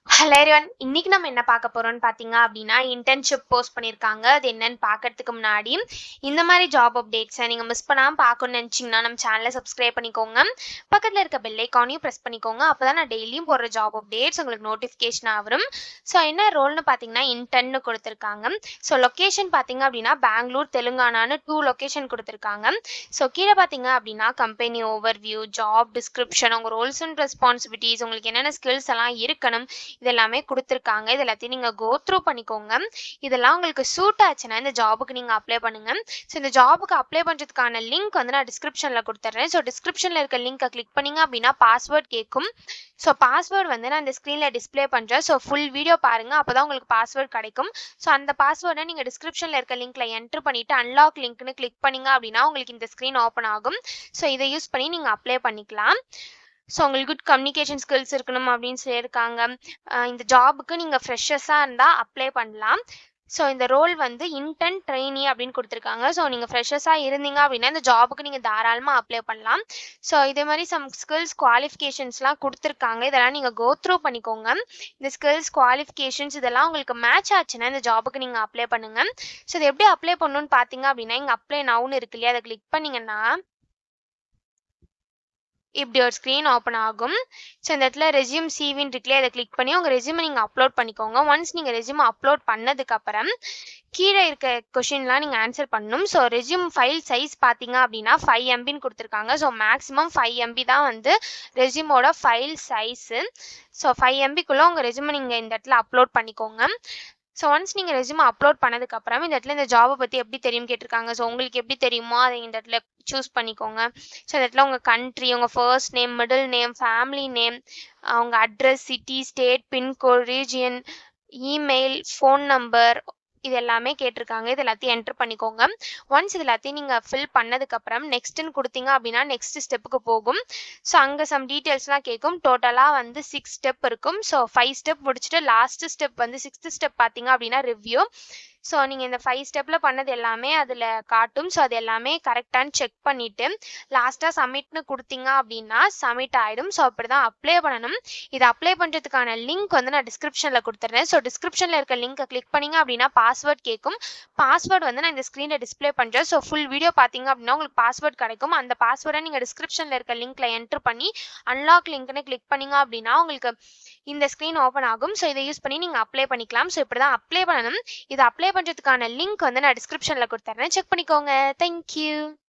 Hello everyone. இன்னைக்கு நம்ம என்ன பார்க்க போறோம்னு பார்த்தீங்க அப்படின்னா, இன்டர்ன்ஷிப் போஸ்ட் பண்ணியிருக்காங்க. அது என்னன்னு பார்க்கறதுக்கு முன்னாடி, இந்த மாதிரி ஜாப் அப்டேட்ஸை நீங்க மிஸ் பண்ணாம பார்க்கணும்னு நினைச்சீங்கன்னா, நம்ம சேனலை சப்ஸ்கிரைப் பண்ணிக்கோங்க. பக்கத்துல இருக்க பெல் ஐக்கானையும் பிரஸ் பண்ணிக்கோங்க. அப்பதான் நான் டெய்லியும் போடுற ஜாப் அப்டேட்ஸ் உங்களுக்கு நோட்டிஃபிகேஷனா வரும். ஸோ என்ன ரோல்னு பார்த்தீங்கன்னா, இன்டர்ன்னு கொடுத்துருக்காங்க. ஸோ லொகேஷன் பார்த்தீங்க அப்படின்னா, பெங்களூர், தெலுங்கானான்னு 2 லொகேஷன் கொடுத்துருக்காங்க. ஸோ கீழே பார்த்தீங்க அப்படின்னா, கம்பெனி ஓவர்வியூ, ஜாப் டிஸ்கிரிப்ஷன், உங்க ரோல்ஸ் அண்ட் ரெஸ்பான்சிபிலிட்டிஸ், உங்களுக்கு என்னென்ன ஸ்கில்ஸ் எல்லாம் இருக்கணும், இதெல்லாமே குடுத்துருக்காங்க. இது எல்லாத்தையும் நீங்க கோ த்ரூ பண்ணிக்கோங்க. இதெல்லாம் உங்களுக்கு சூட் ஆச்சுன்னா இந்த ஜாபுக்கு நீங்க அப்ளை பண்ணுங்க. ஸோ இந்த ஜாபுக்கு அப்ளை பண்றதுக்கான லிங்க் வந்து நான் டிஸ்கிரிப்ஷன்ல குடுத்துறேன். ஸோ டிஸ்கிரிப்ஷன்ல இருக்க லிங்கை கிளிக் பண்ணீங்க அப்படின்னா பாஸ்வேர்ட் கேட்கும். ஸோ பாஸ்வேர்ட் வந்து நான் இந்த ஸ்க்ரீன்ல டிஸ்ப்ளே பண்றேன். ஸோ ஃபுல் வீடியோ பாருங்க. அப்பதான் உங்களுக்கு பாஸ்வேர்ட் கிடைக்கும். ஸோ அந்த பாஸ்வேர்டை நீங்க டிஸ்கிரிப்ஷன்ல இருக்க லிங்க்ல என்டர் பண்ணிட்டு அன்லாக் லிங்க்னு கிளிக் பண்ணீங்க அப்படின்னா உங்களுக்கு இந்த ஸ்க்ரீன் ஓப்பன் ஆகும். ஸோ இதை யூஸ் பண்ணி நீங்க அப்ளை பண்ணிக்கலாம். ஸோ உங்களுக்கு குட் கம்யூனிகேஷன் ஸ்கில்ஸ் இருக்கணும் அப்படின்னு சொல்லியிருக்காங்க. இந்த ஜாபுக்கு நீங்கள் ஃப்ரெஷர்ஸாக இருந்தால் அப்ளை பண்ணலாம். ஸோ இந்த ரோல் வந்து இன்டர்ன் ட்ரெயினி அப்படின்னு கொடுத்துருக்காங்க. ஸோ நீங்கள் ஃப்ரெஷர்ஸாக இருந்தீங்க அப்படின்னா இந்த ஜாபுக்கு நீங்கள் தாராளமாக அப்ளை பண்ணலாம். ஸோ இதே மாதிரி சம் ஸ்கில்ஸ் குவாலிஃபிகேஷன்ஸ்லாம் கொடுத்துருக்காங்க. இதெல்லாம் நீங்கள் கோ த்ரூ பண்ணிக்கோங்க. இந்த ஸ்கில்ஸ் குவாலிஃபிகேஷன்ஸ் இதெல்லாம் உங்களுக்கு மேட்ச் ஆச்சுன்னா இந்த ஜாபுக்கு நீங்கள் அப்ளை பண்ணுங்க. ஸோ இது எப்படி அப்ளை பண்ணணும்னு பார்த்தீங்க அப்படின்னா இங்கே அப்ளை நவுன்னு இருக்கு இல்லையா, அதை கிளிக் பண்ணிங்கன்னா இப்படி ஒரு ஸ்க்ரீன் ஓப்பன் ஆகும். ஸோ இந்த இடத்துல ரெஸ்யூம் சிவின்னு இருக்குல்லையே, அதை கிளிக் பண்ணி உங்கள் ரெஸ்யூமை நீங்கள் அப்லோட் பண்ணிக்கோங்க. ஒன்ஸ் நீங்கள் ரெஸ்யூமை அப்லோட் பண்ணதுக்கப்புறம் கீழே இருக்க கொஷின்லாம் நீங்கள் ஆன்சர் பண்ணணும். ஸோ ரெஸ்யூம் ஃபைல் சைஸ் பார்த்தீங்க அப்படின்னா 5 MBன்னு கொடுத்துருக்காங்க. ஸோ மேக்ஸிமம் 5 MB தான் வந்து ரெஸ்யூமோட ஃபைல் சைஸு. ஸோ 5 MBக்குள்ளே உங்கள் ரெஸ்யூமை நீங்கள் இந்த இடத்துல அப்லோட் பண்ணிக்கோங்க. ஸோ ஒன்ஸ் நீங்கள் ரெஸ்யூமை அப்லோட் பண்ணதுக்கப்புறம் இந்த இடத்துல இந்த ஜாபை பற்றி எப்படி தெரியும் கேட்டிருக்காங்க. ஸோ உங்களுக்கு எப்படி தெரியுமோ அதை இந்த இடத்துல சூஸ் பண்ணிக்கோங்க. ஸோ இந்த இடத்துல உங்கள் கண்ட்ரி, உங்கள் first name, middle name, family name, உங்கள் address, city, state, pincode, region, email, phone number, இது எல்லாமே கேட்டிருக்காங்க. இது எல்லாத்தையும் என்டர் பண்ணிக்கோங்க. ஒன்ஸ் இது எல்லாத்தையும் நீங்கள் ஃபில் பண்ணதுக்கப்புறம் நெக்ஸ்ட்டுன்னு கொடுத்தீங்க அப்படின்னா நெக்ஸ்ட் ஸ்டெப்புக்கு போகும். ஸோ அங்கே சம் டீட்டெயில்ஸ்லாம் கேட்கும். டோட்டலாக வந்து 6 ஸ்டெப் இருக்கும். ஸோ 5 ஸ்டெப் முடிச்சுட்டு லாஸ்ட் ஸ்டெப் வந்து 6th ஸ்டெப் பார்த்தீங்க அப்படின்னா ரிவ்யூ. ஸோ நீங்கள் இந்த 5 ஸ்டெப்பில் பண்ணது எல்லாமே அதில் காட்டும். ஸோ அது எல்லாமே கரெக்டானு செக் பண்ணிவிட்டு லாஸ்ட்டாக சப்மிட்னு கொடுத்தீங்க அப்படின்னா சப்மிட் ஆகிடும். ஸோ அப்படி தான் அப்ளை பண்ணணும். இதை அப்ளை பண்ணுறதுக்கான லிங்க் வந்து நான் டிஸ்கிரிப்ஷனில் கொடுத்துட்றேன். ஸோ டிஸ்கிரிப்ஷனில் இருக்க லிங்கை கிளிக் பண்ணிங்க அப்படின்னா பாஸ்வேர்ட் கேட்கும். பாஸ்வேர்டு வந்து நான் இந்த ஸ்க்ரீனில் டிஸ்ப்ளே பண்ணுறேன். ஸோ ஃபுல் வீடியோ பார்த்தீங்க அப்படின்னா உங்களுக்கு பாஸ்வேர்ட் கிடைக்கும். அந்த பாஸ்வேர்டை நீங்கள் டிஸ்கிரிப்ஷனில் இருக்க லிங்க்ல என்டர் பண்ணி அன்லாக் லிங்க்னு கிளிக் பண்ணிங்க அப்படின்னா உங்களுக்கு இந்த ஸ்க்ரீன் ஓப்பன் ஆகும். ஸோ இதை யூஸ் பண்ணி நீங்கள் அப்ளை பண்ணிக்கலாம். ஸோ இப்படி தான் அப்ளை பண்ணணும். இதை அப்ளை பண்ணுறதுக்கான லிங்க் வந்து நான் டிஸ்கிரிப்ஷனில் கொடுத்துட்றேன். செக் பண்ணிக்கோங்க. தேங்க்யூ.